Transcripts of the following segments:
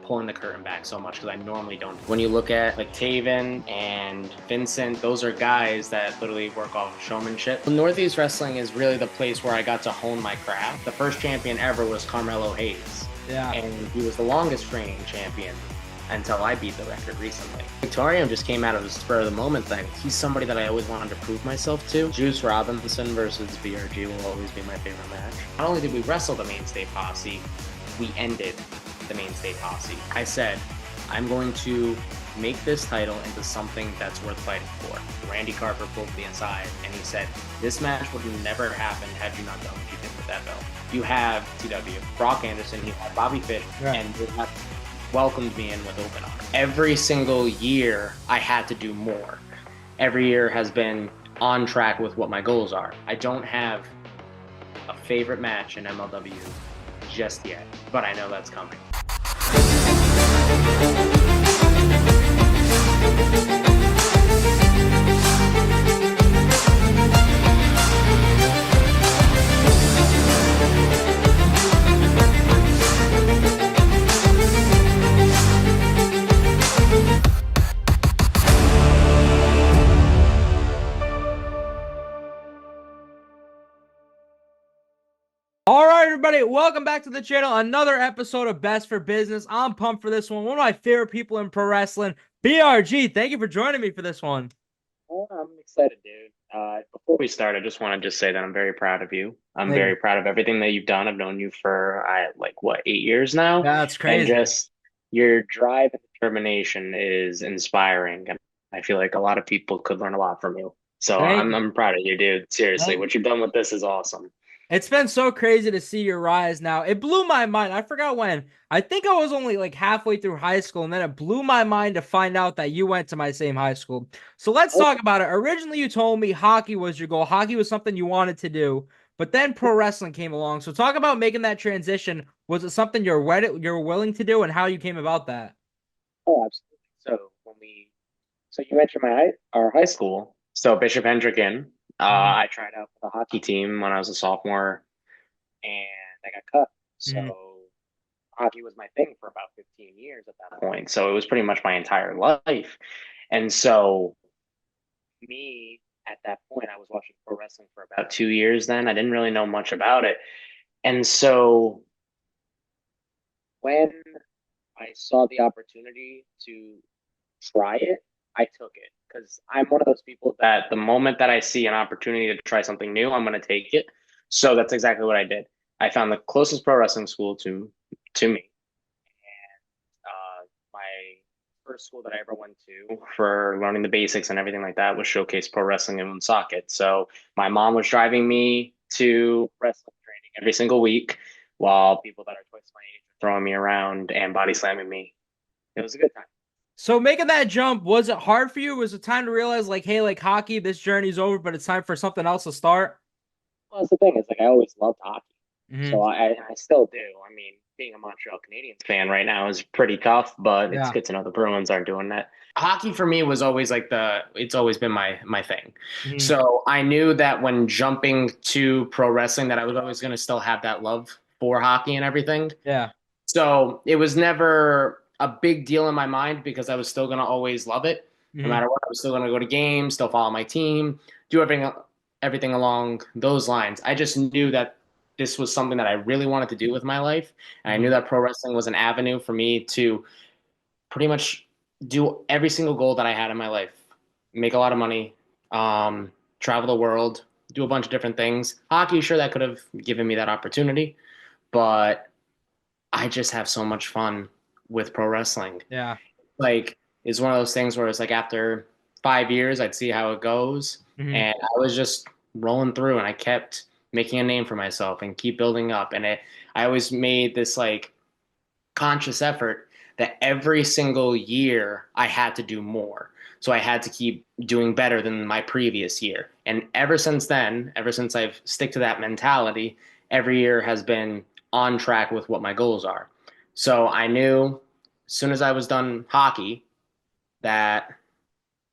pulling the curtain back so much because I normally don't. When you look at like Taven and Vincent, those are guys that literally work off of showmanship. Northeast Wrestling is really the place where I got to hone my craft. The first champion ever was Carmelo Hayes. Yeah. And he was the longest reigning champion until I beat the record recently. Victorium just came out of the spur of the moment thing. He's somebody that I always wanted to prove myself to. Juice Robinson versus BRG will always be my favorite match. Not only did we wrestle the mainstay posse, we ended the mainstay posse. I said, I'm going to make this title into something that's worth fighting for. Randy Carver pulled me aside and he said, this match would have never happened had you not done what you did with that belt. You have TW, Brock Anderson, you have Bobby Fish, right, and you have welcomed me in with open arms. Every single year, I had to do more. Every year has been on track with what my goals are. I don't have a favorite match in MLW just yet, but I know that's coming. All right, everybody, welcome back to the channel. Another episode of Best for Business. I'm pumped for this one. One of my favorite people in pro wrestling, BRG. Thank you for joining me for this one. Oh, I'm excited, dude. Before we start, I just want to say that I'm very proud of you. I'm Thank very you. proud of everything that you've done. I've known you for, 8 years now. That's crazy. And just your drive and determination is inspiring. And I feel like a lot of people could learn a lot from you. So Thank you. I'm proud of you, dude. Seriously, Thank what you've done with this is awesome. It's been so crazy to see your rise now. It blew my mind. I forgot when. I think I was only like halfway through high school, and then it blew my mind to find out that you went to my same high school. So let's talk about it. Originally, you told me hockey was your goal. Hockey was something you wanted to do, but then pro wrestling came along. So talk about making that transition. Was it something you're willing to do, and how you came about that? Oh, absolutely. So you mentioned our high school. So Bishop Hendricken. I tried out for the hockey team when I was a sophomore, and I got cut. So hockey was my thing for about 15 years at that point. So it was pretty much my entire life. And so me at that point, I was watching pro wrestling for about 2 years then. I didn't really know much about it. And so when I saw the opportunity to try it, I took it because I'm one of those people that the moment that I see an opportunity to try something new, I'm going to take it. So that's exactly what I did. I found the closest pro wrestling school to me. And my first school that I ever went to for learning the basics and everything like that was Showcase Pro Wrestling in Woonsocket. So my mom was driving me to wrestling training every single week while people that are twice my age were throwing me around and body slamming me. It was a good time. So making that jump, was it hard for you? Was it time to realize like, hey, like hockey, this journey's over, but it's time for something else to start? Well, that's the thing. Is like I always loved hockey, so I still do. I mean, being a Montreal Canadiens fan right now is pretty tough, but it's good to know the Bruins aren't doing that. Hockey for me was always like it's always been my thing. So I knew that when jumping to pro wrestling that I was always going to still have that love for hockey and everything. Yeah. So it was never a big deal in my mind because I was still going to always love it. No matter what, I was still going to go to games, still follow my team, do everything along those lines. I just knew that this was something that I really wanted to do with my life. And I knew that pro wrestling was an avenue for me to pretty much do every single goal that I had in my life. Make a lot of money, travel the world, do a bunch of different things. Hockey, sure, that could have given me that opportunity, but I just have so much fun with pro wrestling. Yeah. Like, it's one of those things where it's like after 5 years, I'd see how it goes. And I was just rolling through and I kept making a name for myself and keep building up. And I always made this like conscious effort that every single year I had to do more. So I had to keep doing better than my previous year. And ever since then, ever since I've stick to that mentality, every year has been on track with what my goals are. So I knew as soon as I was done hockey that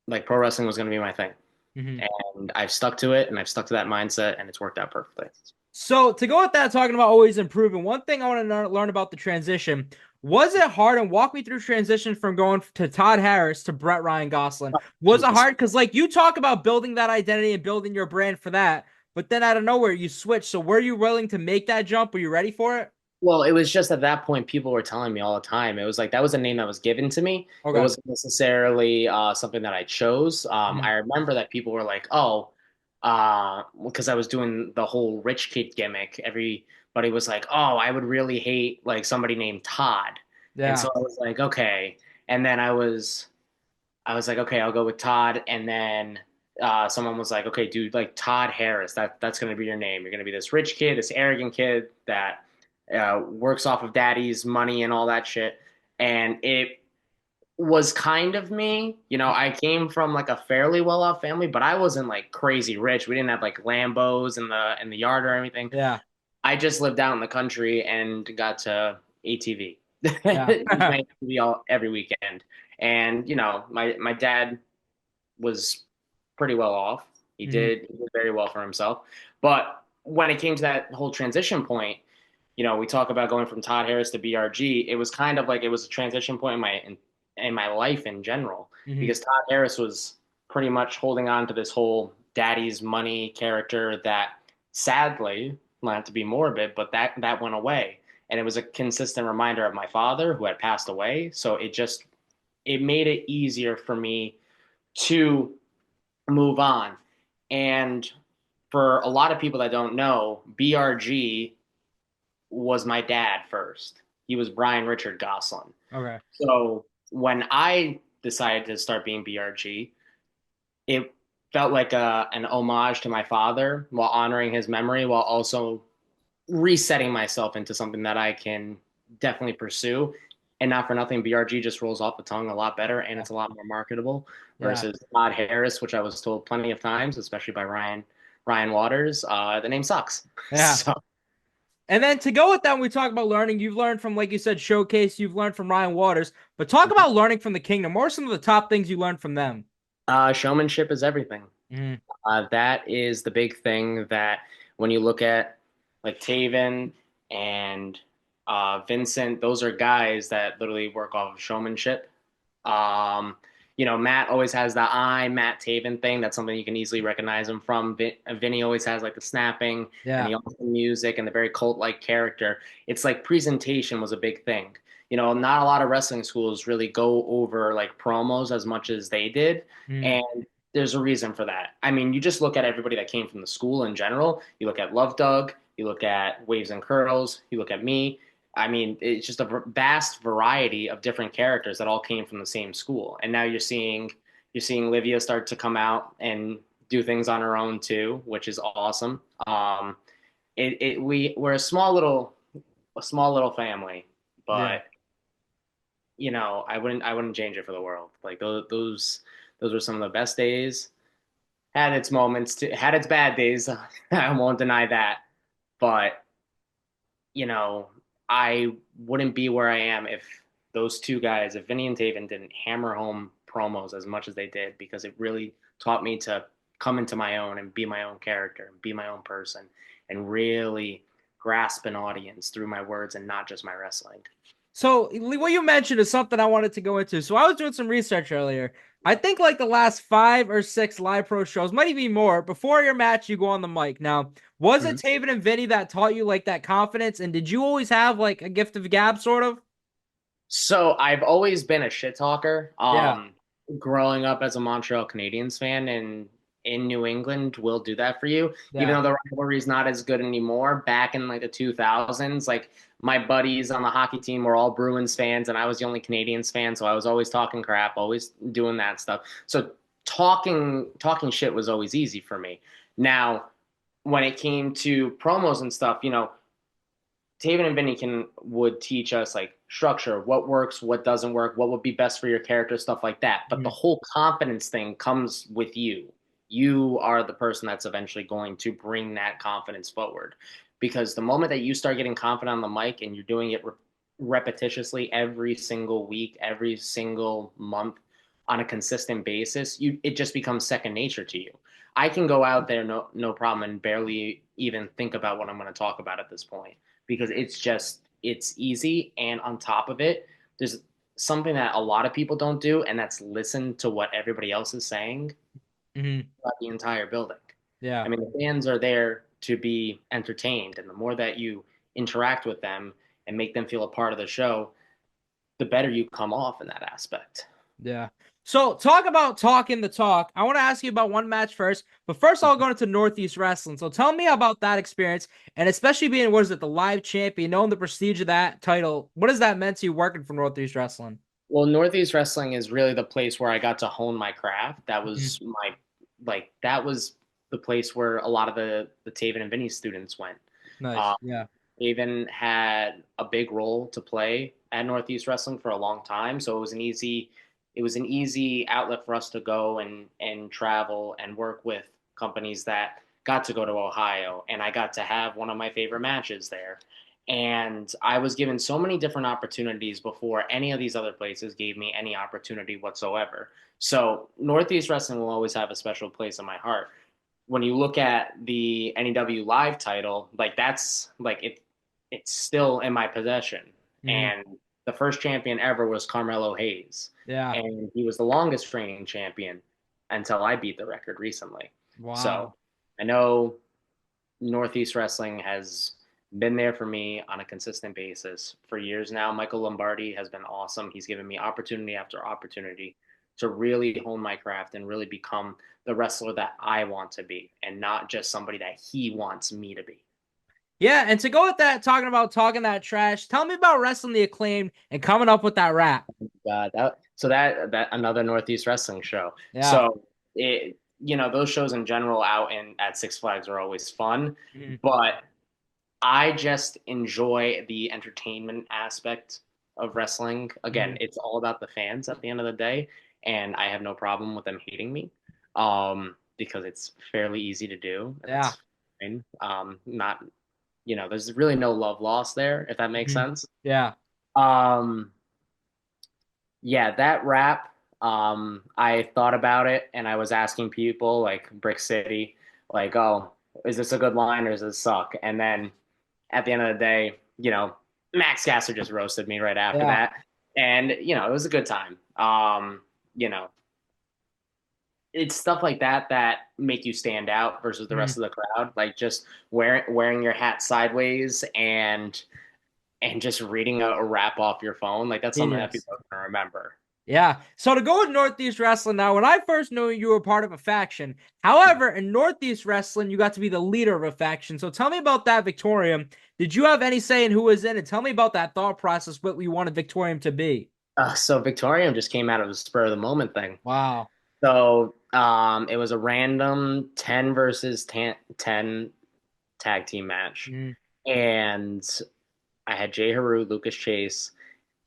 like pro wrestling was going to be my thing. And I've stuck to it and I've stuck to that mindset and it's worked out perfectly. So to go with that, talking about always improving, one thing I want to learn about the transition, Was it hard? And walk me through transition from going to Todd Harris to Ryan Gosselin. Was it hard? Because like you talk about building that identity and building your brand for that, but then out of nowhere you switch. So were you willing to make that jump? Were you ready for it? Well, it was just at that point, people were telling me all the time. It was like that was a name that was given to me. It Okay. wasn't necessarily something that I chose. I remember that people were like, "Oh," because I was doing the whole rich kid gimmick. Everybody was like, "Oh, I would really hate like somebody named Todd," and Yeah. so I was like, "Okay." And then I was like, "Okay, I'll go with Todd." And then someone was like, "Okay, dude, like Todd Harris. That's going to be your name. You're going to be this rich kid, this arrogant kid that." Works off of daddy's money and all that shit. And it was kind of me. You know, I came from like a fairly well off family, but I wasn't like crazy rich. We didn't have like Lambos in the yard or anything. Yeah. I just lived out in the country and got to ATV. Yeah. Use my ATV every weekend. And you know, my dad was pretty well off. He did very well for himself. But when it came to that whole transition point, you know, we talk about going from Todd Harris to BRG. It was kind of like it was a transition point in my life in general because Todd Harris was pretty much holding on to this whole daddy's money character that sadly, not to be morbid, but that went away. And it was a consistent reminder of my father who had passed away. So it made it easier for me to move on. And for a lot of people that don't know, BRG was my dad first. He was Brian Richard Gosselin. Okay. So when I decided to start being BRG, it felt like an homage to my father while honoring his memory, while also resetting myself into something that I can definitely pursue. And not for nothing, BRG just rolls off the tongue a lot better and it's a lot more marketable Yeah. versus Todd Harris, which I was told plenty of times, especially by Ryan Waters. The name sucks. Yeah. So And then to go with that, when we talk about learning, you've learned from, like you said, Showcase, you've learned from Ryan Waters, but talk about learning from the Kingdom. What are some of the top things you learned from them? showmanship is everything. That is the big thing that when you look at like Taven and Vincent, those are guys that literally work off of showmanship. Um, you know, Matt always has the Matt Taven thing. That's something you can easily recognize him from. Vinny always has like the snapping and Yeah. the awesome music and the very cult-like character. It's like presentation was a big thing. You know, not a lot of wrestling schools really go over like promos as much as they did. And there's a reason for that. I mean, you just look at everybody that came from the school in general. You look at Love Doug, you look at Waves and Curls, you look at me. I mean, it's just a vast variety of different characters that all came from the same school. And now you're seeing Livia start to come out and do things on her own too, which is awesome. We're a small little family, Yeah. but you know, I wouldn't change it for the world. Like those were some of the best days. Had its moments too, had its bad days. I won't deny that. But you know, I wouldn't be where I am if those two guys, if Vinny and Taven didn't hammer home promos as much as they did, because it really taught me to come into my own and be my own character and be my own person and really grasp an audience through my words and not just my wrestling. So what you mentioned is something I wanted to go into. So I was doing some research earlier. I think like the last 5 or 6 live pro shows, might even be more. Before your match, you go on the mic. Now, was it Mhm. Taven and Vinny that taught you like that confidence? And did you always have like a gift of gab, sort of? So I've always been a shit talker. Yeah. Growing up as a Montreal Canadiens fan and in New England will do that for you. Even Yeah. though the rivalry is not as good anymore, back in like the 2000s, like my buddies on the hockey team were all Bruins fans and I was the only Canadiens fan, so I was always talking crap, always doing that stuff. So talking shit was always easy for me. Now, when it came to promos and stuff, you know, Taven and Vinny would teach us like structure, what works, what doesn't work, what would be best for your character, stuff like that. But the whole confidence thing comes with you. You are the person that's eventually going to bring that confidence forward. Because the moment that you start getting confident on the mic and you're doing it repetitiously every single week, every single month on a consistent basis, it just becomes second nature to you. I can go out there no problem and barely even think about what I'm going to talk about at this point because it's just it's easy. And on top of it, there's something that a lot of people don't do, and that's listen to what everybody else is saying Hmm. throughout the entire building. I Yeah. mean, the fans are there to be entertained, and the more that you interact with them and make them feel a part of the show, the better you come off in that aspect. Yeah. So talk about talking the talk. I want to ask you about one match first, but first I'll go into Northeast Wrestling. So tell me about that experience, and especially being, what is it, the live champion, knowing the prestige of that title. What has that meant to you working for Northeast Wrestling? Well, Northeast Wrestling is really the place where I got to hone my craft. That Mhm. was that was the place where a lot of the Taven and Vinny students went. Nice. Uh, Yeah. Taven had a big role to play at Northeast Wrestling for a long time, so it was an easy outlet for us to go and travel and work with companies that got to go to Ohio, and I got to have one of my favorite matches there. And I was given so many different opportunities before any of these other places gave me any opportunity whatsoever. So Northeast Wrestling will always have a special place in my heart. When you look at the NEW Live title, like that's like it's still in my possession. Mhm. And the first champion ever was Carmelo Hayes, Yeah. and he was the longest reigning champion until I beat the record recently. So Wow. I know Northeast Wrestling has been there for me on a consistent basis for years now. Michael Lombardi has been awesome. He's given me opportunity after opportunity to really hone my craft and really become the wrestler that I want to be and not just somebody that he wants me to be. Yeah, and to go with that, talking about talking that trash, tell me about wrestling the acclaimed and coming up with that rap. That another Northeast Wrestling show. Yeah. So it those shows in general out in at Six Flags are always fun, Mhm. but I just enjoy the entertainment aspect of wrestling. Again, Mhm. it's all about the fans at the end of the day, and I have no problem with them hating me, because it's fairly easy to do, and Yeah. that's fine. Not there's really no love lost there, if that makes Mhm. sense. Yeah. Um, yeah, that rap. I thought about it, and I was asking people like Brick City, like, "Oh, is this a good line or does this suck?" And then at the end of the day, Max Gasser just roasted me right after Yeah. that, and it was a good time. You know, it's stuff like that that make you stand out versus the Mhm. rest of the crowd. Like just wearing your hat sideways and just reading a rap off your phone. Like that's something that Genius. people are gonna remember. Yeah. So to go with Northeast Wrestling now, when I first knew you were part of a faction. However, in Northeast Wrestling, you got to be the leader of a faction. So tell me about that, Victorium. Did you have any say in who was in it? Tell me about that thought process, what we wanted Victorium to be. So Victorium just came out of a spur of the moment thing. Wow. So it was a random 10 versus 10 tag team match. Mhm. And I had Jay Haru, Lucas Chase,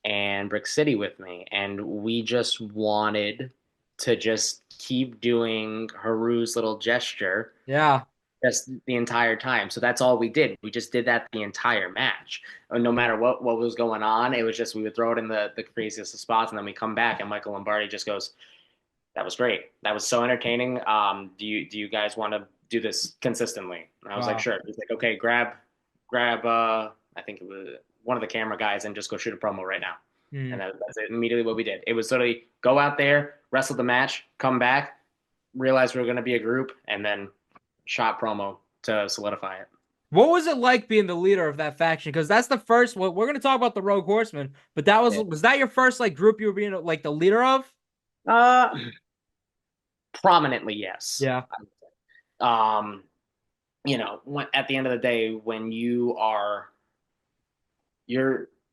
and Brick City with me. And we just wanted to just keep doing Haru's little gesture Yeah. just the entire time. So that's all we did. We just did that the entire match. No matter what was going on, it was just we would throw it in the craziest of spots, and then we come back, and Michael Lombardi just goes, "That was great. That was so entertaining. Do you guys want to do this consistently?" And I was like, Wow. "Sure." He's like, "Okay, grab. I think it was one of the camera guys, and just go shoot a promo right now." And Mhm. that's it, immediately what we did. It was literally go out there, wrestle the match, come back, realize we were going to be a group, and then shot promo to solidify it. What was it like being the leader of that faction? Because that's the first. Well, we're gonna talk about the Rogue Horsemen, but that Yeah. was that your first like group you were being like the leader of? Uh, Prominently, yes. Yeah. Um, at the end of the day, when you're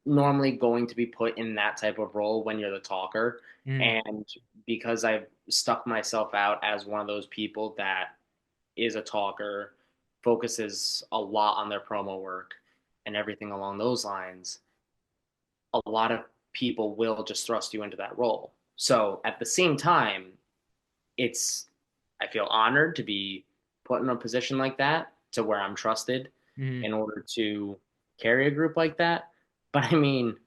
normally going to be put in that type of role when you're the talker. Mhm. And because I've stuck myself out as one of those people that is a talker, focuses a lot on their promo work and everything along those lines, a lot of people will just thrust you into that role. So at the same time, it's I feel honored to be put in a position like that to where I'm trusted Mhm. in order to carry a group like that. But I mean,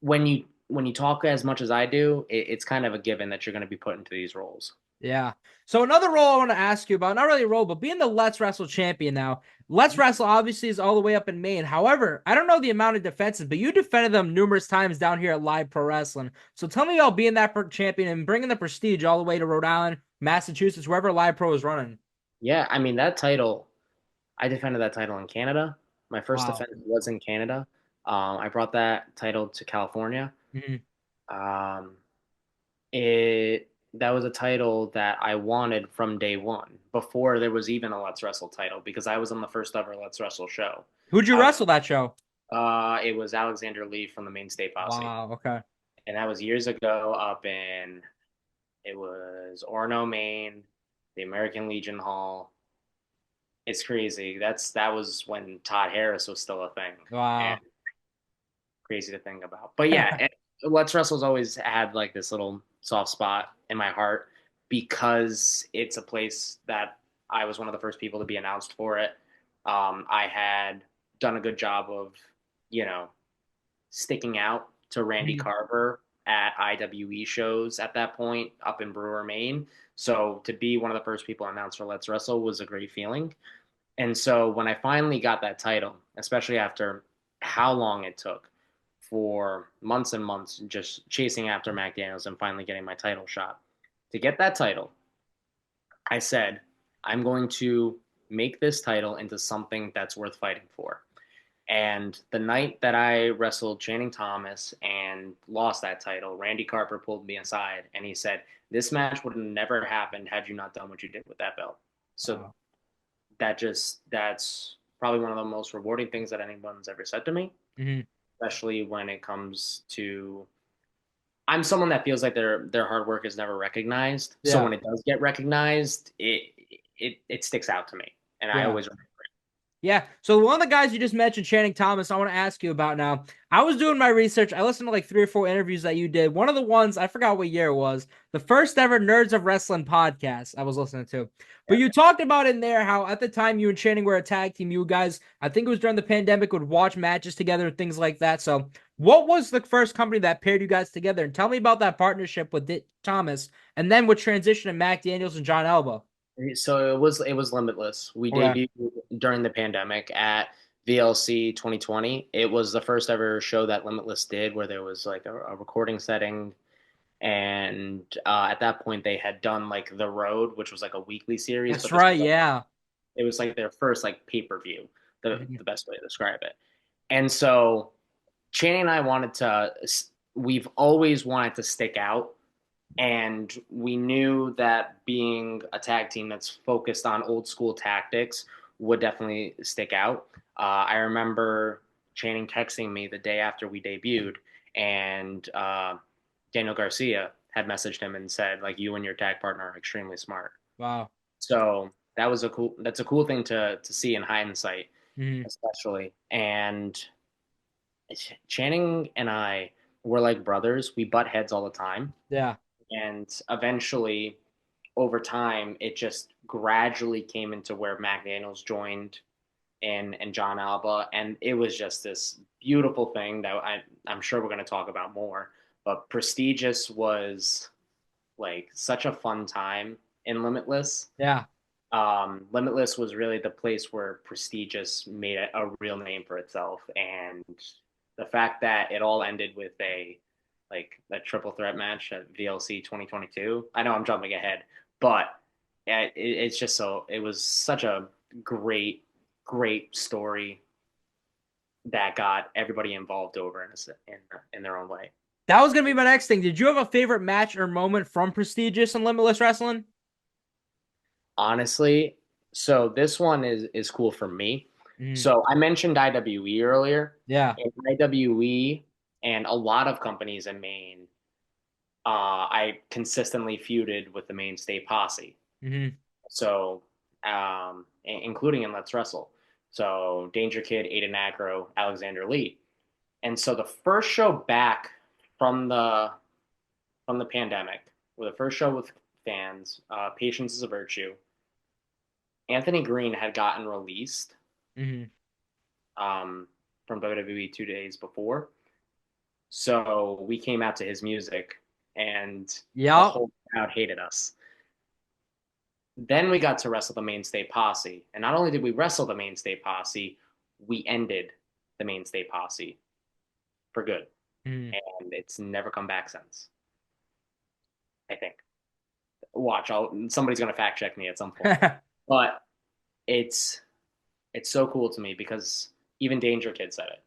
when you talk as much as I do, it's kind of a given that you're going to be put into these roles. Yeah. So another role I want to ask you about, not really a role, but being the Let's Wrestle champion now. Let's Wrestle obviously is all the way up in Maine. However, I don't know the amount of defenses, but you defended them numerous times down here at Live Pro Wrestling. So tell me about being that champion and bringing the prestige all the way to Rhode Island, Massachusetts, wherever Live Pro is running. Yeah, I mean that title, I defended that title in Canada. My first Wow. defense was in Canada. I brought that title to California. Mhm. Um, it that was a title that I wanted from day one before there was even a Let's Wrestle title because I was on the first ever Let's Wrestle show. Who'd you I, wrestle that show? it was Alexander Lee from the Main State Posse, Wow. Okay. and that was years ago up in it was Orono, Maine, the American Legion Hall. It's crazy. That was when Todd Harris was still a thing, and Wow. crazy to think about. But yeah, Let's Wrestle's always had like this little soft spot in my heart because it's a place that I was one of the first people to be announced for it. I had done a good job of, you know, sticking out to Randy Mhm. Carver at IWE shows at that point up in Brewer, Maine. So to be one of the first people announced for Let's Wrestle was a great feeling. And so when I finally got that title, especially after how long it took for months and months just chasing after Mac Daniels and finally getting my title shot, to get that title, I said, I'm going to make this title into something that's worth fighting for. And the night that I wrestled Channing Thomas and lost that title, Randy Carver pulled me aside and he said, this match would have never happened had you not done what you did with that belt. So Wow. that's probably one of the most rewarding things that anyone's ever said to me, Mhm. especially when it comes to I'm someone that feels like their hard work is never recognized. So Yeah. when it does get recognized, it sticks out to me. And I Yeah. always remember it. Yeah. So one of the guys you just mentioned, Channing Thomas, I want to ask you about now. I was doing my research. I listened to like 3 or 4 interviews that you did. One of the ones, I forgot what year it was, the first ever Nerds of Wrestling podcast I was listening to. But Yeah. you talked about in there how at the time you and Channing were a tag team. You guys, I think it was during the pandemic, would watch matches together and things like that. So what was the first company that paired you guys together? And tell me about that partnership with Thomas and then with transition to Mac Daniels and John Elbow. So it was Limitless. We Okay. debuted during the pandemic at VLC 2020. It was the first ever show that Limitless did where there was like a recording setting. And at that point, they had done like The Road, which was like a weekly series, That's but this right. was like, Yeah. it was like their first like pay-per-view, Mhm. the best way to describe it. And so Channing and I we've always wanted to stick out. And we knew that being a tag team that's focused on old school tactics would definitely stick out. I remember Channing texting me the day after we debuted, and Daniel Garcia had messaged him and said, like, you and your tag partner are extremely smart. Wow. So that's a cool thing to see in hindsight, Mhm. especially. And Channing and I were like brothers. We butt heads all the time. Yeah. And eventually, over time, it just gradually came into where Mac Daniels joined and John Alba. And it was just this beautiful thing that I'm sure we're going to talk about more. But Prestigious was like such a fun time in Limitless. Yeah. Limitless was really the place where Prestigious made a real name for itself, and the fact that it all ended with a triple threat match at VLC 2022. I know I'm jumping ahead, but it's just so it was such a great great story that got everybody involved over in their own way. That was gonna be my next thing. Did you have a favorite match or moment from Prestigious and Limitless Wrestling? Honestly, so this one is cool for me. Mhm. So I mentioned IWE earlier. Yeah. In IWE and a lot of companies in Maine, I consistently feuded with the Maine State Posse. Mhm. So, including in Let's Wrestle. So Danger Kid, Aiden Agro, Alexander Lee. And so the first show back from the pandemic, or the first show with fans, Patience is a Virtue. Anthony Green had gotten released Mhm. um, from WWE 2 days before. So we came out to his music, and the Yup. whole crowd hated us. Then we got to wrestle the Mainstay Posse. And not only did we wrestle the Mainstay Posse, we ended the Mainstay Posse for good. Mm. And it's never come back since, I think. Watch, somebody's going to fact check me at some point. But it's so cool to me because even Danger Kid said it.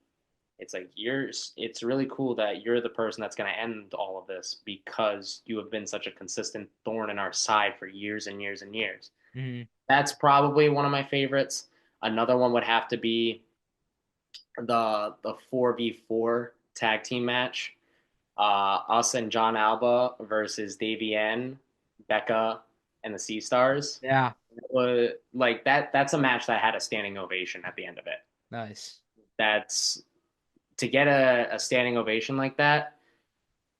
It's like it's really cool that you're the person that's going to end all of this because you have been such a consistent thorn in our side for years and years and years. Mm. That's probably one of my favorites. Another one would have to be the 4v4 tag team match. Us and John Alba versus Davey N, Becca, and the Sea Stars. Yeah. Like that's a match that had a standing ovation at the end of it. Nice. That's to get a standing ovation like that.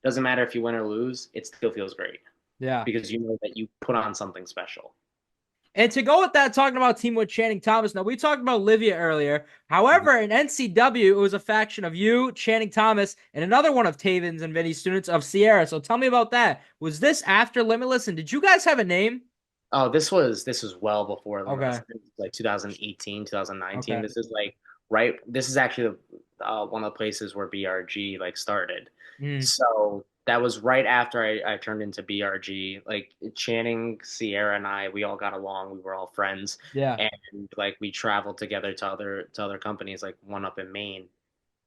Doesn't matter if you win or lose, it still feels great. Yeah. Because you know that you put on something special. And to go with that, talking about team with Channing Thomas. Now, we talked about Livia earlier. However, in NCW, it was a faction of you, Channing Thomas, and another one of Taven's and Vinny's students of Sierra. So tell me about that. Was this after Limitless? And did you guys have a name? Oh, this was well before Okay. like 2018, 2019. Okay. This is like right. This is actually one of the places where BRG like started. Mm. So that was right after I turned into BRG. Like Channing, Sierra, and we all got along. We were all friends. Yeah. And like we traveled together to other companies, like one up in Maine.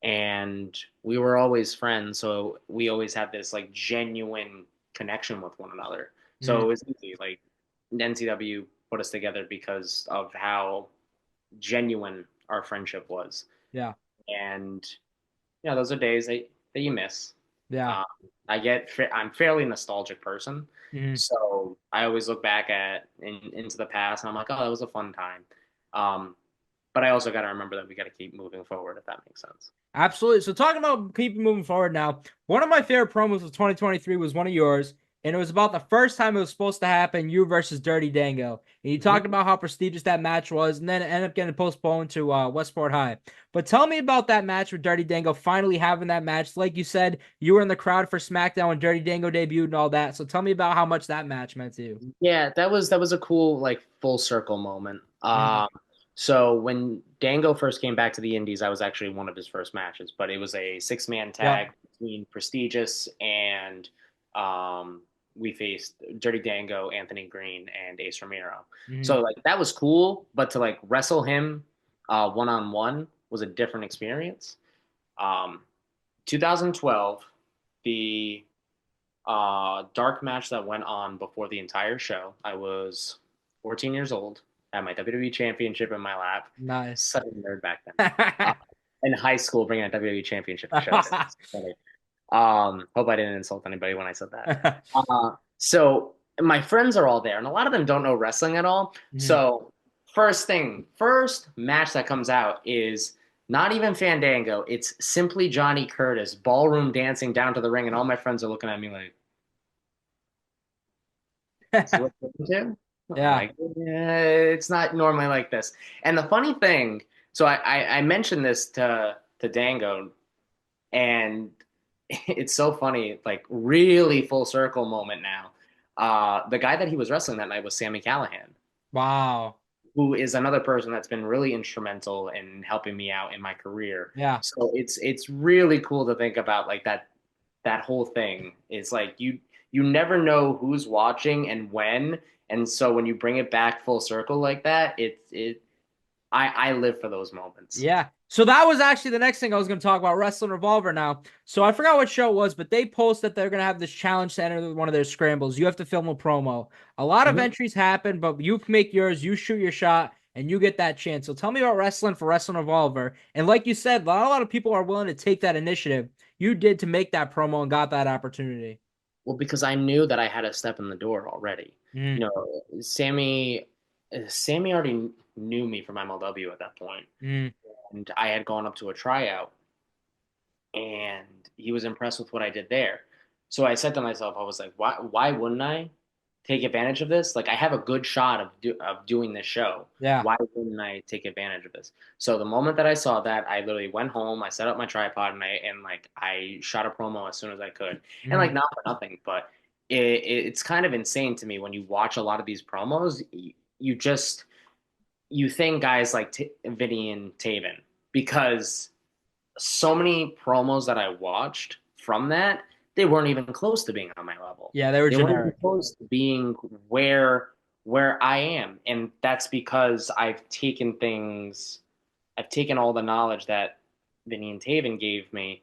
And we were always friends, so we always had this like genuine connection with one another. So it was easy. Like NCW put us together because of how genuine our friendship was. Yeah. And those are days that you miss. Yeah. I'm fairly nostalgic person, Mm. so I always look back into the past and I'm like, oh, that was a fun time. But I also got to remember that we got to keep moving forward, if that makes sense. Absolutely. So talking about keeping moving forward now, one of my favorite promos of 2023 was one of yours, and it was about the first time it was supposed to happen, you versus Dirty Dango. And you talked about how prestigious that match was, and then it ended up getting postponed to Westport High. But tell me about that match with Dirty Dango, finally having that match. Like you said, you were in the crowd for SmackDown when Dirty Dango debuted and all that. So tell me about how much that match meant to you. Yeah, that was a cool like full circle moment. So when Dango first came back to the Indies, I was actually one of his first matches, but it was a 6-man tag between Prestigious and we faced Dirty Dango, Anthony Green, and Ace Ramiro. So like that was cool, but to like wrestle him one-on-one was a different experience. 2012, the dark match that went on before the entire show, I was 14 years old. Had my WWE Championship in my lap. Nice. Such a nerd back then. In high school, bringing a WWE Championship to shows. Hope I didn't insult anybody when I said that. So my friends are all there, and a lot of them don't know wrestling at all. So first match that comes out is not even Fandango. It's simply Johnny Curtis ballroom dancing down to the ring, and all my friends are looking at me like, "So what's going Yeah. like, it's not normally like this." And the funny thing, so I mentioned this to Dango, and it's so funny, like really full circle moment now. The guy that he was wrestling that night was Sami Callihan. Wow. Who is another person that's been really instrumental in helping me out in my career. Yeah. So it's really cool to think about like that whole thing. It's like you never know who's watching and when. And so when you bring it back full circle like that, I live for those moments. Yeah. So that was actually the next thing I was going to talk about, Wrestling Revolver now. So I forgot what show it was, but they post that they're going to have this challenge to enter one of their scrambles. You have to film a promo. A lot of entries happen, but you make yours, you shoot your shot, and you get that chance. So tell me about wrestling for Wrestling Revolver. And like you said, not a lot of people are willing to take that initiative. You did to make that promo and got that opportunity. Well, because I knew that I had a step in the door already. You know, Sammy already knew me from MLW at that point. And I had gone up to a tryout, and he was impressed with what I did there. So I said to myself, I was like, why wouldn't I take advantage of this? Like, I have a good shot of doing this show. Yeah. Why wouldn't I take advantage of this? So the moment that I saw that, I literally went home, I set up my tripod, and I shot a promo as soon as I could. And like, not for nothing, but it's kind of insane to me when you watch a lot of these promos. You just you think guys like Vinny and Taven, because so many promos that I watched from that, they weren't even close to being on my level. Yeah, they were They weren't even generic. close to being where I am, and that's because I've taken all the knowledge that Vinny and Taven gave me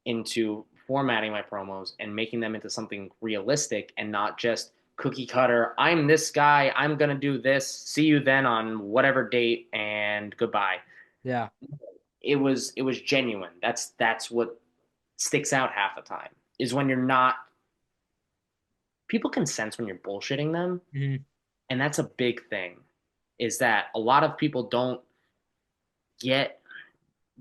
into formatting my promos and making them into something realistic and not just cookie cutter. I'm this guy. I'm gonna do this. See you then on whatever date, and goodbye. Yeah. It was genuine. That's what sticks out half the time, is when you're not. People can sense when you're bullshitting them, Mhm. and that's a big thing. Is that a lot of people don't get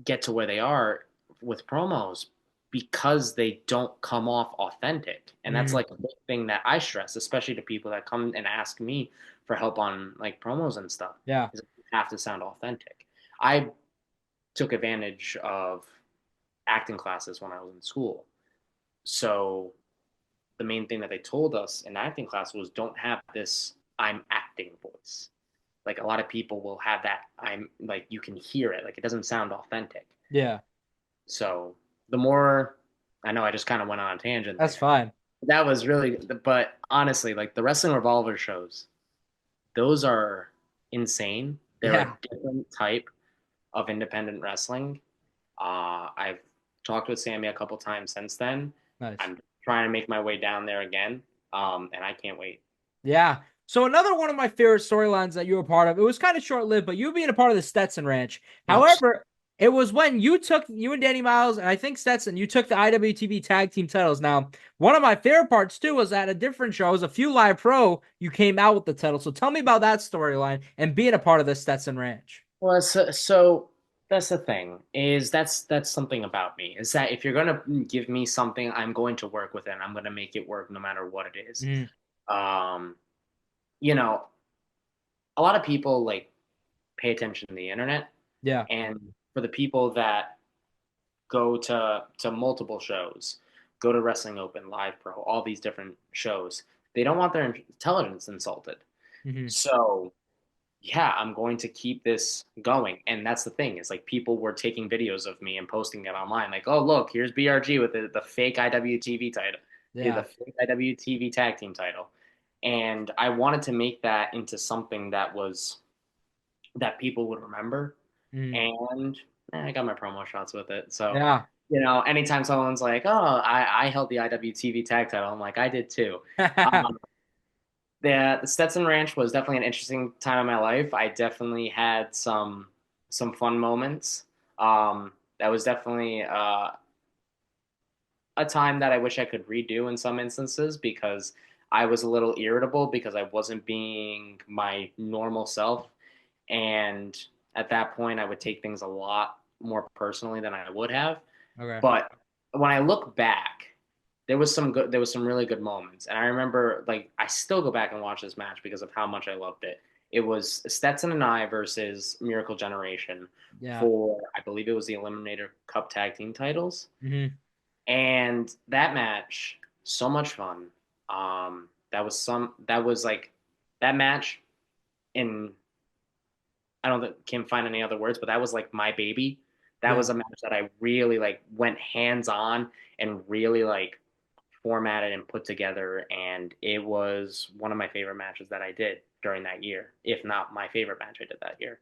get to where they are with promos because they don't come off authentic. And that's Mhm. like a big thing that I stress, especially to people that come and ask me for help on like promos and stuff, Yeah. is you have to sound authentic. I took advantage of acting classes when I was in school. So the main thing that they told us in acting class was, don't have this I'm acting voice. Like a lot of people will have that, I'm like, you can hear it, like it doesn't sound authentic. Yeah. So the more, I know I just kind of went on a tangent That's there. fine. That was really, but honestly, like the Wrestling Revolver shows, those are insane. They're Yeah. a different type of independent wrestling. I've talked with Sammy a couple times since then. Nice. I'm trying to make my way down there again, and I can't wait. Yeah. So another one of my favorite storylines that you were part of, it was kind of short-lived, but you being a part of the Stetson Ranch. Yes. However, it was when you and Danny Miles, and I think Stetson, you took the IWTV Tag Team titles. Now, one of my favorite parts too was at a different show, it was a few live pro, you came out with the title. So tell me about that storyline and being a part of the Stetson Ranch. Well, so that's the thing, is that's something about me, is that if you're gonna give me something, I'm going to work with it, and I'm gonna make it work no matter what it is. Mm, Um, you know, a lot of people like pay attention to the internet, yeah. and for the people that go to multiple shows, go to Wrestling Open, Live Pro, all these different shows, they don't want their intelligence insulted. Hmm. So yeah, I'm going to keep this going. And that's the thing, is like people were taking videos of me and posting it online. Like, oh, look, here's BRG with the fake IWTV title, the Yeah. fake IWTV tag team title. And I wanted to make that into something that people would remember. Mm, And I got my promo shots with it. So, yeah. anytime someone's like, oh, I held the IWTV tag title, I'm like, I did too. Um, the Stetson Ranch was definitely an interesting time in my life. I definitely had some fun moments. That was definitely a time that I wish I could redo in some instances, because I was a little irritable because I wasn't being my normal self, and at that point, I would take things a lot more personally than I would have. Okay. But when I look back, there was some really good moments. And I remember, like, I still go back and watch this match because of how much I loved it. It was Stetson and I versus Miracle Generation Yeah. for, I believe it was the Eliminator Cup tag team titles. Hmm. And that match, so much fun. That was like that match in, I don't think, can't find any other words, but that was like my baby. That Yeah. was a match that I really like went hands on and really like formatted and put together, and it was one of my favorite matches that I did during that year, if not my favorite match I did that year.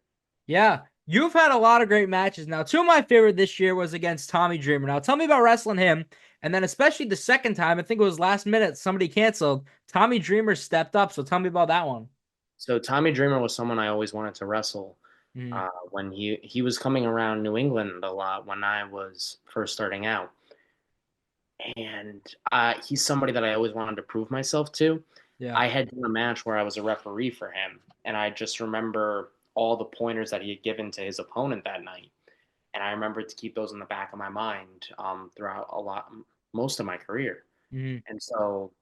Yeah, you've had a lot of great matches. Now, two of my favorite this year was against Tommy Dreamer. Now, tell me about wrestling him. And then, especially the second time, I think it was last minute, somebody canceled. Tommy Dreamer stepped up. So tell me about that one. So Tommy Dreamer was someone I always wanted to wrestle. Mm, When he was coming around New England a lot when I was first starting out, and he's somebody that I always wanted to prove myself to. yeah. I had done a match where I was a referee for him, and I just remember all the pointers that he had given to his opponent that night, and I remember to keep those in the back of my mind throughout most of my career. Mm, And so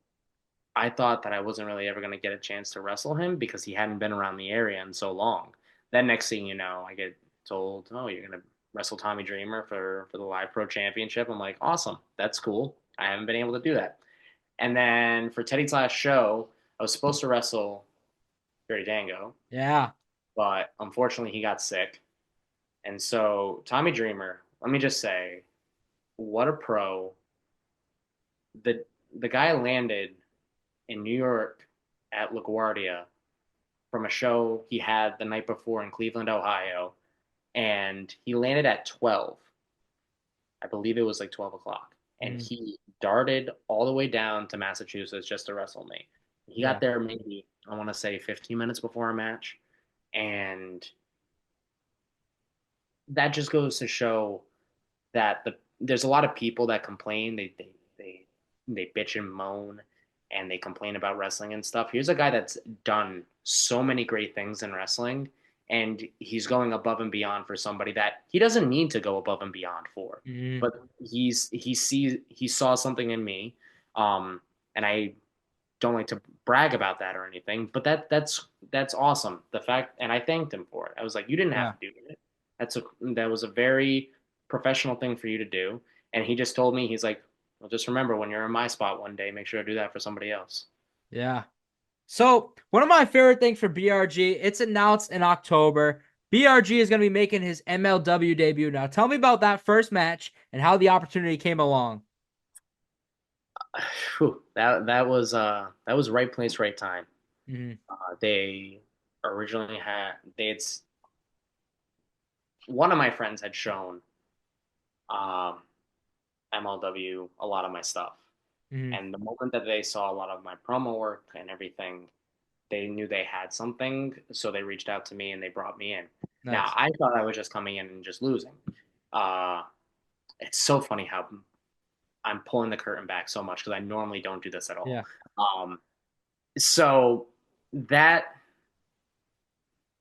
I thought that I wasn't really ever going to get a chance to wrestle him because he hadn't been around the area in so long. Then next thing you know, I get told, "Oh, you're going to wrestle Tommy Dreamer for the Live Pro Championship." I'm like, "Awesome, that's cool. I haven't been able to do that." And then for Teddy's last show, I was supposed to wrestle Dirty Dango, Yeah. but unfortunately he got sick. And so Tommy Dreamer, let me just say, what a pro. The guy landed in New York at LaGuardia from a show he had the night before in Cleveland, Ohio, and he landed at 12. I believe it was like 12 o'clock. And he darted all the way down to Massachusetts just to wrestle me. He got there maybe, I want to say, 15 minutes before our match. And that just goes to show that there's a lot of people that complain. They bitch and moan and they complain about wrestling and stuff. Here's a guy that's done so many great things in wrestling, and he's going above and beyond for somebody that he doesn't need to go above and beyond for. But he saw something in me, and I don't like to brag about that or anything, but that's awesome. The fact, and I thanked him for it. I was like, you didn't have to do it. That was a very professional thing for you to do. And he just told me, he's like, well, just remember when you're in my spot one day, make sure to do that for somebody else. Yeah. So one of my favorite things for BRG, it's announced in October. BRG is going to be making his MLW debut. Now, tell me about that first match and how the opportunity came along. Whew, that was right place, right time. They originally one of my friends had shown MLW a lot of my stuff. And the moment that they saw a lot of my promo work and everything, they knew they had something. So they reached out to me and they brought me in. Nice. Now, I thought I was just coming in and just losing. It's so funny how I'm pulling the curtain back so much because I normally don't do this at all. Yeah. So that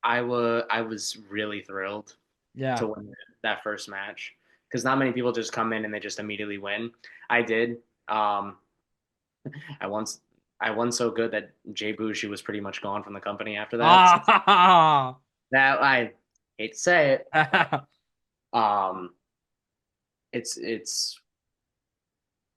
I was really thrilled to win that first match because not many people just come in and they just immediately win. I did. I won so good that Jay Bushi was pretty much gone from the company after that. That I hate to say it.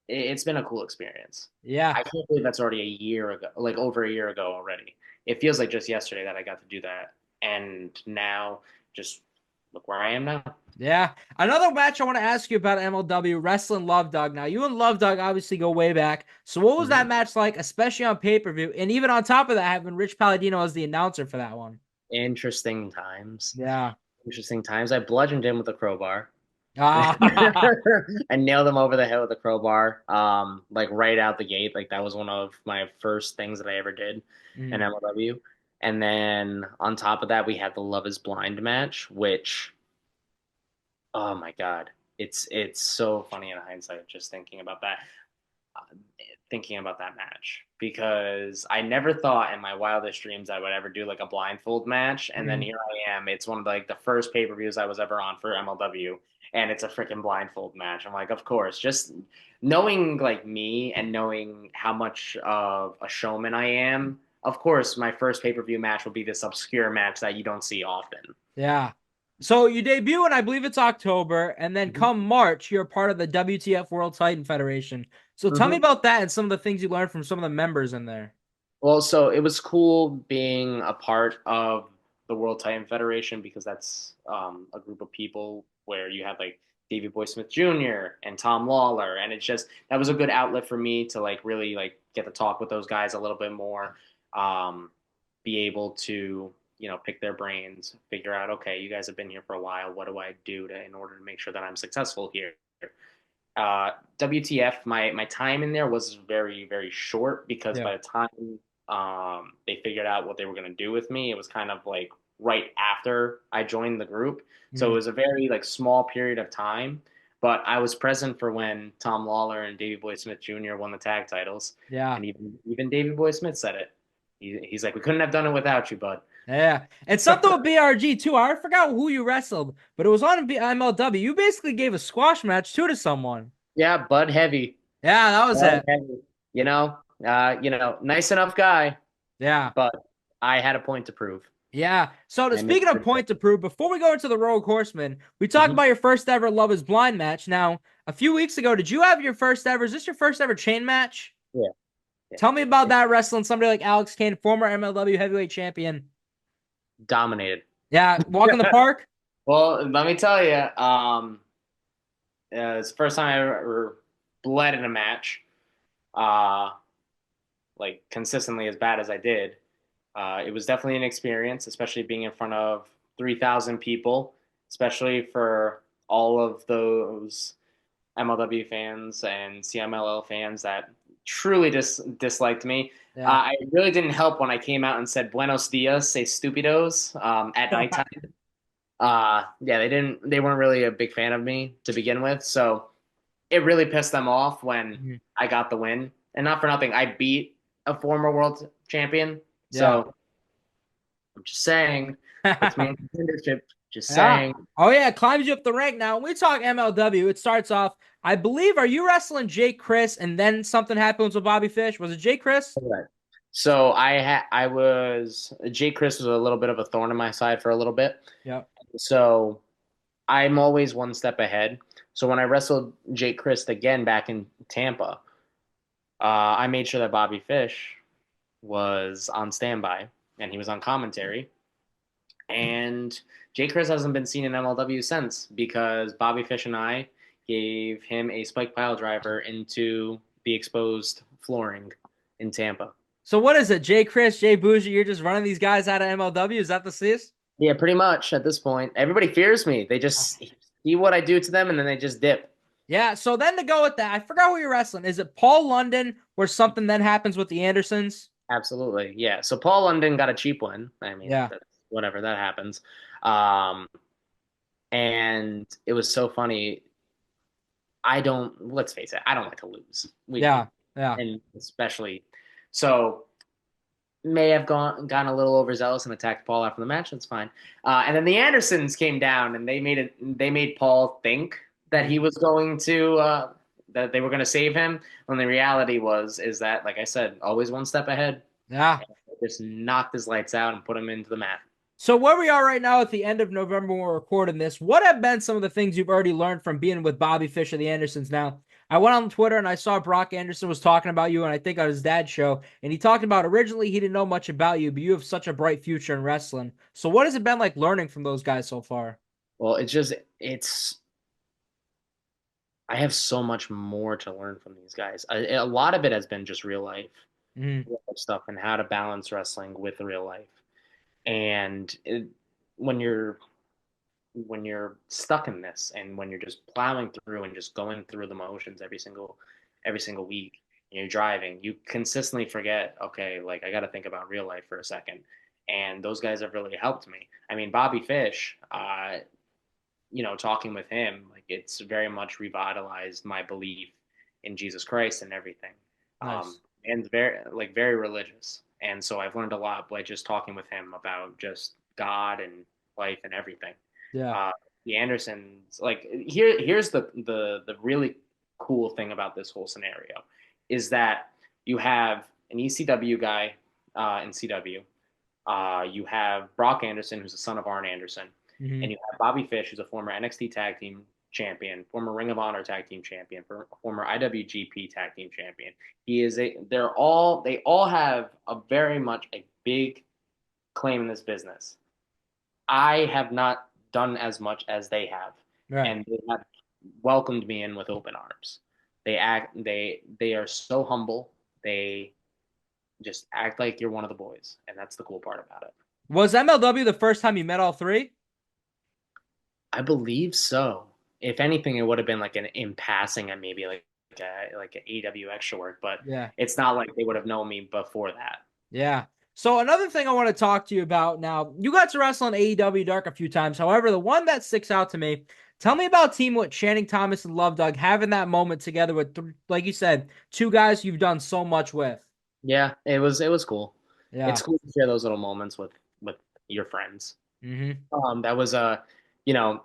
It's been a cool experience. Yeah. I can't believe that's already a year ago, like over a year ago already. It feels like just yesterday that I got to do that. And now just look where I am now. Yeah. Another match I want to ask you about MLW, Wrestling Love Dog. Now, you and Love Dog obviously go way back. So what was that match like, especially on pay-per-view? And even on top of that, having Rich Palladino as the announcer for that one. Interesting times. Yeah. Interesting times. I bludgeoned him with a crowbar. I nailed him over the head with a crowbar, like right out the gate. Like that was one of my first things that I ever did in MLW. And then on top of that, we had the Love is Blind match, which, oh my God, it's so funny in hindsight just thinking about that match, because I never thought in my wildest dreams I would ever do like a blindfold match. And then here I am. It's one of like the first pay-per-views I was ever on for MLW. And it's a freaking blindfold match. I'm like, of course, just knowing like me and knowing how much of a showman I am, of course, my first pay-per-view match will be this obscure match that you don't see often. Yeah. So you debut in, I believe it's October, and then come March, you're part of the WTF World Titan Federation. So tell me about that and some of the things you learned from some of the members in there. Well, so it was cool being a part of the World Titan Federation because that's a group of people where you have like Davey Boy Smith Jr. and Tom Lawler, and it's just that was a good outlet for me to like really like get to talk with those guys a little bit more, be able to pick their brains, figure out, okay, you guys have been here for a while. What do I do in order to make sure that I'm successful here? WTF, my time in there was very, very short because by the time they figured out what they were going to do with me, it was kind of like right after I joined the group. So it was a very like small period of time, but I was present for when Tom Lawler and Davey Boy Smith Jr. won the tag titles. Yeah. And even Davey Boy Smith said it. He's like, we couldn't have done it without you, bud. Yeah. And something with BRG too. I forgot who you wrestled, but it was on MLW. You basically gave a squash match too to someone. Yeah, Bud Heavy. Yeah, that was it. Heavy. Nice enough guy. Yeah. But I had a point to prove. Yeah. So speaking of point to prove, before we go into the Rogue Horsemen, we talked about your first ever Love is Blind match. Now, a few weeks ago, did you have your first ever? Is this your first ever chain match? Yeah. Yeah. Tell me about that wrestling somebody like Alex Kane, former MLW heavyweight champion. Dominated. Yeah, walk in the park. Well, let me tell you, it's the first time I ever bled in a match, uh, like consistently as bad as I did. It was definitely an experience, especially being in front of 3,000 people, especially for all of those MLW fans and CMLL fans that truly disliked me. Yeah. I really didn't help when I came out and said "Buenos dias, say stupidos" at nighttime. Yeah, they weren't really a big fan of me to begin with, so it really pissed them off when Mhm. I got the win. And not for nothing, I beat a former world champion. Yeah. So I'm just saying, puts me in contendership. Just Yeah. saying. Oh yeah, climbs you up the rank. Now, when we talk MLW, it starts off. I believe, are you wrestling Jake Chris, and then something happens with Bobby Fish? Was it Jake Chris? Right. So I was Jake Chris was a little bit of a thorn in my side for a little bit. Yep. So I'm always one step ahead. So when I wrestled Jake Chris again back in Tampa, I made sure that Bobby Fish was on standby and he was on commentary. And Jake Chris hasn't been seen in MLW since because Bobby Fish and I gave him a spike pile driver into the exposed flooring in Tampa. So what is it? Jay Chris, Jay Bougie, you're just running these guys out of MLW? Is that the cis? Yeah, pretty much at this point. Everybody fears me. They just see what I do to them and then they just dip. Yeah, so then to go with that, I forgot who you're wrestling. Is it Paul London where something then happens with the Andersons? Absolutely. Yeah. So Paul London got a cheap win. I mean, Yeah. that's, whatever, that happens. Um, and it was so funny. Let's face it, I don't like to lose. Yeah. Yeah. And especially, so may have gotten a little overzealous and attacked Paul after the match. That's fine. And then the Andersons came down and they made Paul think that he was going to, that they were going to save him. When the reality is that, like I said, always one step ahead. Yeah. Just knocked his lights out and put him into the mat. So where we are right now at the end of November when we're recording this, what have been some of the things you've already learned from being with Bobby Fish of the Andersons now? I went on Twitter and I saw Brock Anderson was talking about you, and I think on his dad's show, and he talked about originally he didn't know much about you, but you have such a bright future in wrestling. So what has it been like learning from those guys so far? Well, it's I have so much more to learn from these guys. A lot of it has been just Mm, real life stuff and how to balance wrestling with real life. And when you're stuck in this and when you're just plowing through and just going through the motions every single week and you're driving, you consistently forget, okay, like I got to think about real life for a second. And those guys have really helped me. I mean, Bobby Fish, talking with him, like it's very much revitalized my belief in Jesus Christ and everything. nice. And very religious. And so I've learned a lot by just talking with him about just God and life and everything. Yeah. Uh, the Andersons, like here's the really cool thing about this whole scenario is that you have an ECW guy in CW. You have Brock Anderson, who's the son of Arn Anderson, Mm-hmm. and you have Bobby Fish, who's a former NXT Tag Team Champion, former Ring of Honor Tag Team Champion, former IWGP Tag Team Champion. They all have a very much a big claim in this business. I have not done as much as they have, Right. and they have welcomed me in with open arms. They are so humble. They just act like you're one of the boys, and that's the cool part about it. Was MLW the first time you met all three? I believe so. If anything, it would have been like an in passing and maybe like an AW extra work, but Yeah. it's not like they would have known me before that. Yeah. So another thing I want to talk to you about now, you got to wrestle in AEW Dark a few times. However, the one that sticks out to me, tell me about team with Channing Thomas and Love Dog having that moment together with, like you said, two guys you've done so much with. Yeah, it was cool. Yeah. It's cool to share those little moments with your friends. Mm-hmm. That was I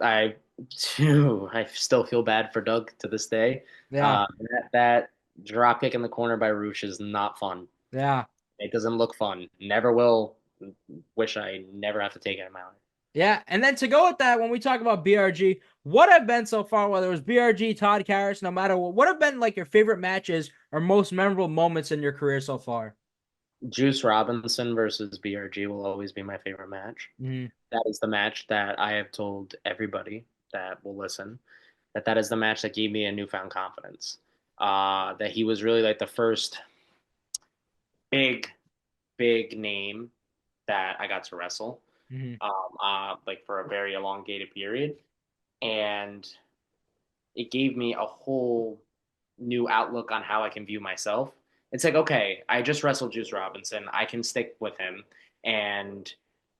I still feel bad for Doug to this day. Yeah. That drop kick in the corner by Roosh is not fun. Yeah. It doesn't look fun. Never will. Wish I never have to take him out. Yeah. And then to go with that, when we talk about BRG, What have been so far, whether it was BRG, Todd Harris, no matter what have been like your favorite matches or most memorable moments in your career so far? Juice Robinson versus BRG will always be my favorite match. Mm-hmm. That is the match that I have told everybody that will listen that is the match that gave me a newfound confidence. That he was really like the first big, big name that I got to wrestle, Mm-hmm. like for a very elongated period, and it gave me a whole new outlook on how I can view myself. It's like, okay, I just wrestled Juice Robinson. I can stick with him and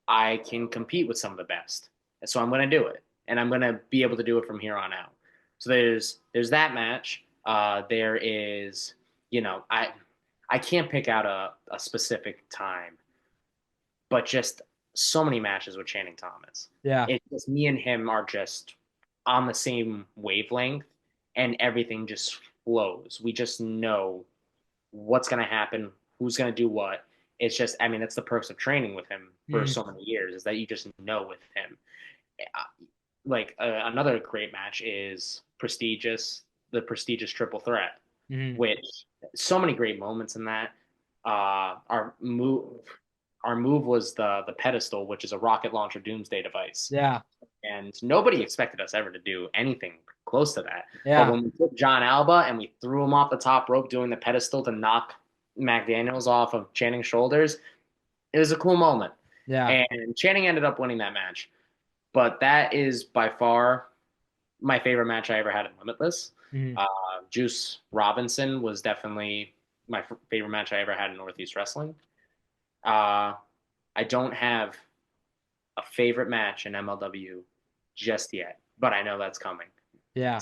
I can compete with some of the best. So I'm going to do it. And I'm going to be able to do it from here on out. So there's that match. There is, I can't pick out a specific time, but just so many matches with Channing Thomas. Yeah. It's just me and him are just on the same wavelength and everything just flows. We just know what's going to happen, who's going to do what. It's just, I mean, that's the perks of training with him for so many years is that you just know with him. Another great match is the prestigious triple threat, which so many great moments in that. Our move was the pedestal, which is a rocket launcher doomsday device. Yeah. And nobody expected us ever to do anything close to that. Yeah. But when we took John Alba and we threw him off the top rope doing the pedestal to knock Mac Daniels off of Channing's shoulders, it was a cool moment. Yeah. And Channing ended up winning that match. But that is by far my favorite match I ever had in Limitless. Juice Robinson was definitely my favorite match I ever had in Northeast Wrestling. I don't have a favorite match in MLW just yet, but I know that's coming. Yeah.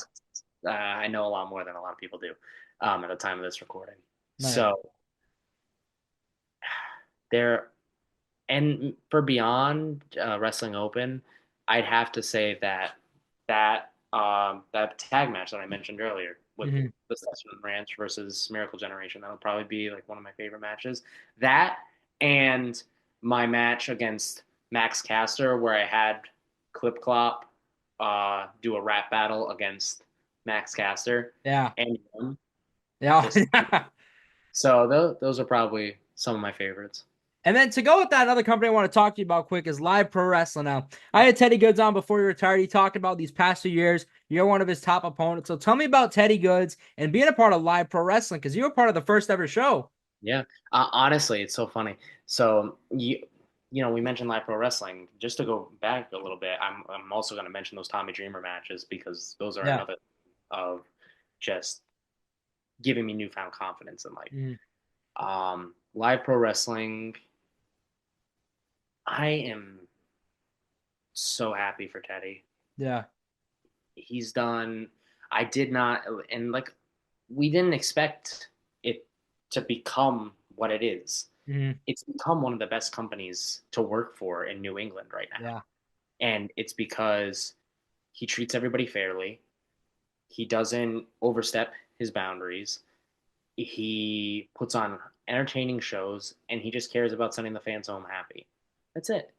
I know a lot more than a lot of people do at the time of this recording. Nice. So and for Beyond Wrestling Open, I'd have to say that tag match that I mentioned earlier with the Stetson Ranch versus Miracle Generation, that'll probably be like one of my favorite matches. That and my match against Max Caster, where I had Clip Clop do a rap battle against Max Caster. Yeah. And yeah. So those are probably some of my favorites. And then to go with that, another company I want to talk to you about quick is Live Pro Wrestling. Now, I had Teddy Goodz on before he retired. He talked about these past 2 years. You're one of his top opponents. So tell me about Teddy Goodz and being a part of Live Pro Wrestling, because you were part of the first ever show. Yeah. Honestly, it's so funny. So we mentioned Live Pro Wrestling. Just to go back a little bit, I'm also going to mention those Tommy Dreamer matches because those are another of just giving me newfound confidence in life. Live Pro Wrestling, I am so happy for Teddy. Yeah. He's done, I did not, and we didn't expect it to become what it is. It's become one of the best companies to work for in New England right now. Yeah. And it's because he treats everybody fairly. He doesn't overstep his boundaries. He puts on entertaining shows, and he just cares about sending the fans home happy. That's it.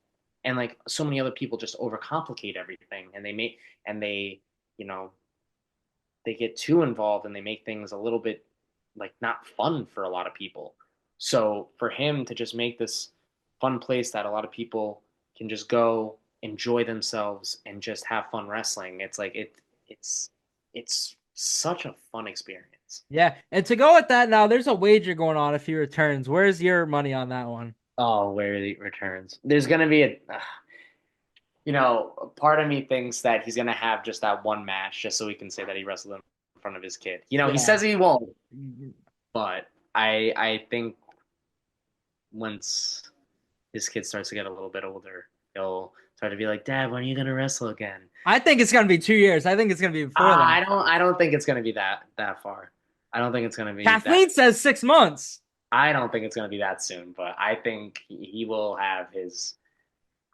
And so many other people just overcomplicate everything, and they get too involved, and they make things a little bit not fun for a lot of people. So for him to just make this fun place that a lot of people can just go enjoy themselves and just have fun wrestling, it's such a fun experience. Yeah. And to go with that, now there's a wager going on if he returns. Where's your money on that one? Oh, where he returns. There's going to be part of me thinks that he's going to have just that one match just so he can say that he wrestled in front of his kid. He says he won't, but I think once his kid starts to get a little bit older, he'll start to be like, Dad, when are you going to wrestle again? I think it's going to be 2 years. I think it's going to be before that. I don't think it's going to be that far. I don't think it's going to be. Kathleen says 6 months. I don't think it's going to be that soon, but I think he will have his.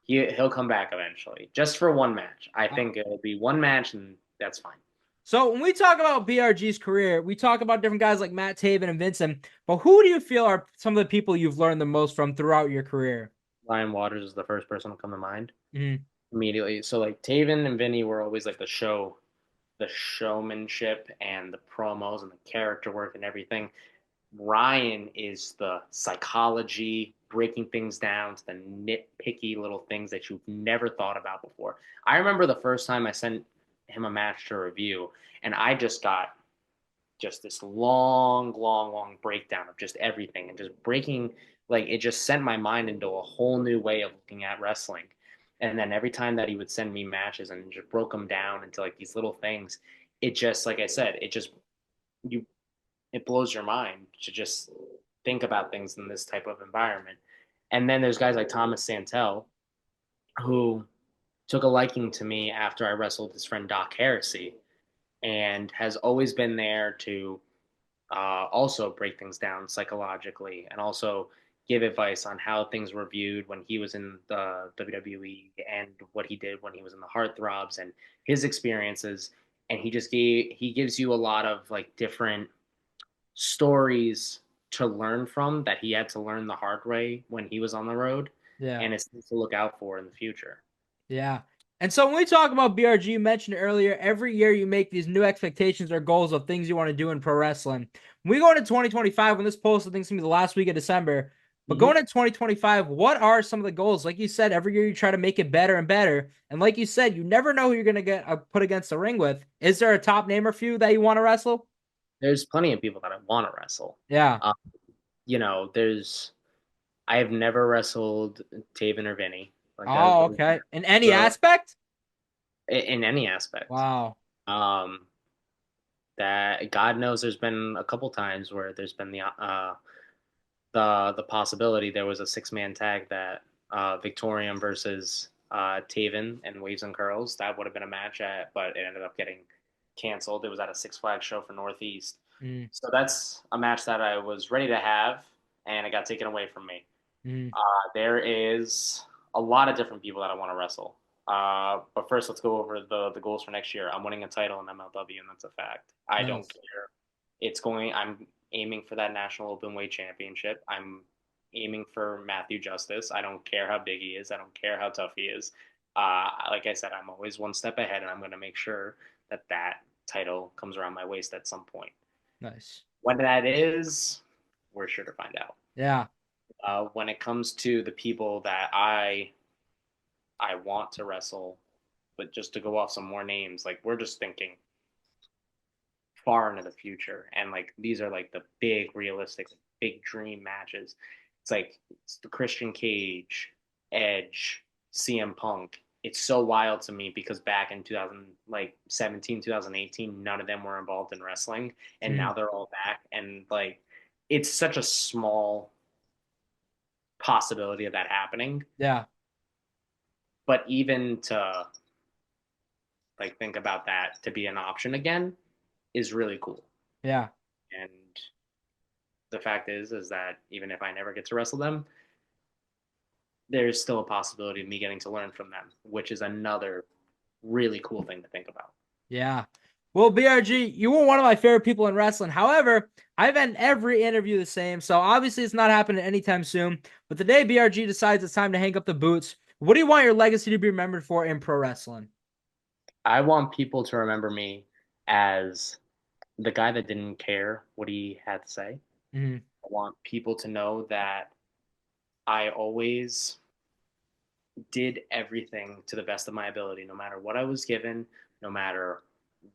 He'll come back eventually, just for one match. I think it'll be one match, and that's fine. So when we talk about BRG's career, we talk about different guys like Matt Taven and Vincent, but who do you feel are some of the people you've learned the most from throughout your career? Ryan Waters is the first person to come to mind. immediately. So like Taven and Vinny were always like the showmanship and the promos and the character work and everything. Ryan is the psychology, breaking things down to the nitpicky little things that you've never thought about before. I remember the first time I sent him a match to review, and I just got just this long breakdown of just everything and just breaking, like it just sent my mind into a whole new way of looking at wrestling. And then every time that he would send me matches and just broke them down into like these little things, it just, like I said, it just, you, it blows your mind to just think about things in this type of environment. And then there's guys like Thomas Santel who took a liking to me after I wrestled his friend Doc Heresy and has always been there to also break things down psychologically and also give advice on how things were viewed when he was in the WWE and what he did when he was in the Heartthrobs and his experiences. And he gives you a lot of like different stories to learn from that he had to learn the hard way when he was on the road. Yeah. And it's things to look out for in the future. Yeah. And so when we talk about BRG, you mentioned earlier, every year you make these new expectations or goals of things you want to do in pro wrestling. When we go into 2025, when this post, I think it's going to be the last week of December, but going into 2025, what are some of the goals? Like you said, every year you try to make it better and better. And like you said, you never know who you're going to get put against the ring with. Is there a top name or few that you want to wrestle? There's plenty of people that I want to wrestle. Yeah. You know, I have never wrestled Taven or Vinny. Like Oh, okay. In any aspect? In any aspect. Wow. That God knows there's been a couple times where there's been the possibility there was a 6-man tag that Victorium versus Taven and Waves and Curls. That would have been a match but it ended up getting canceled. It was at a Six Flags show for Northeast. So that's a match that I was ready to have, and it got taken away from me. There is a lot of different people that I want to wrestle. But first, let's go over the goals for next year. I'm winning a title in MLW, and that's a fact. I don't care. I'm aiming for that national open weight championship. I'm aiming for Matthew Justice. I don't care how big he is. I don't care how tough he is. Like I said, I'm always one step ahead, and I'm going to make sure that title comes around my waist at some point. Nice. When that is, we're sure to find out. Yeah. When it comes to the people that I want to wrestle, but just to go off some more names, like we're just thinking far into the future, and like these are like the big realistic, big dream matches. It's the Christian Cage, Edge, CM Punk. It's so wild to me because back in 2017, 2018, none of them were involved in wrestling, and now they're all back, and like it's such a small possibility of that happening. Yeah. But even to like think about that to be an option again is really cool. Yeah. And the fact is that even if I never get to wrestle them, there's still a possibility of me getting to learn from them, which is another really cool thing to think about. Yeah. Well, BRG, you were one of my favorite people in wrestling. However, I've ended every interview the same, so obviously it's not happening anytime soon. But the day BRG decides it's time to hang up the boots, what do you want your legacy to be remembered for in pro wrestling? I want people to remember me as the guy that didn't care what he had to say. I want people to know that I always did everything to the best of my ability, no matter what I was given, no matter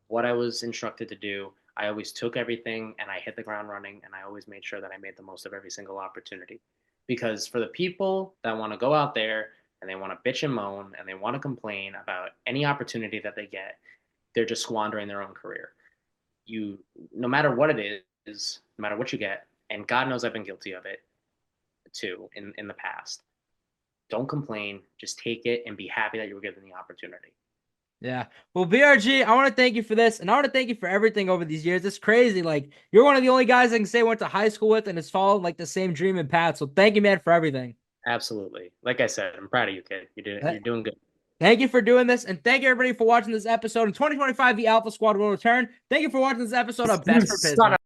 what I was instructed to do. I always took everything and I hit the ground running, and I always made sure that I made the most of every single opportunity. Because for the people that want to go out there and they want to bitch and moan and they want to complain about any opportunity that they get, they're just squandering their own career. No matter what it is, no matter what you get, and God knows I've been guilty of it too in the past. Don't complain. Just take it and be happy that you were given the opportunity. Yeah. Well, BRG, I want to thank you for this, and I want to thank you for everything over these years. It's crazy. Like, you're one of the only guys I can say I went to high school with and has followed like the same dream and path. So thank you, man, for everything. Absolutely. Like I said, I'm proud of you, kid. You're doing good. Thank you for doing this, and thank you everybody for watching this episode. In 2025, the Alpha Squad will return. Thank you for watching this episode of Best for Business.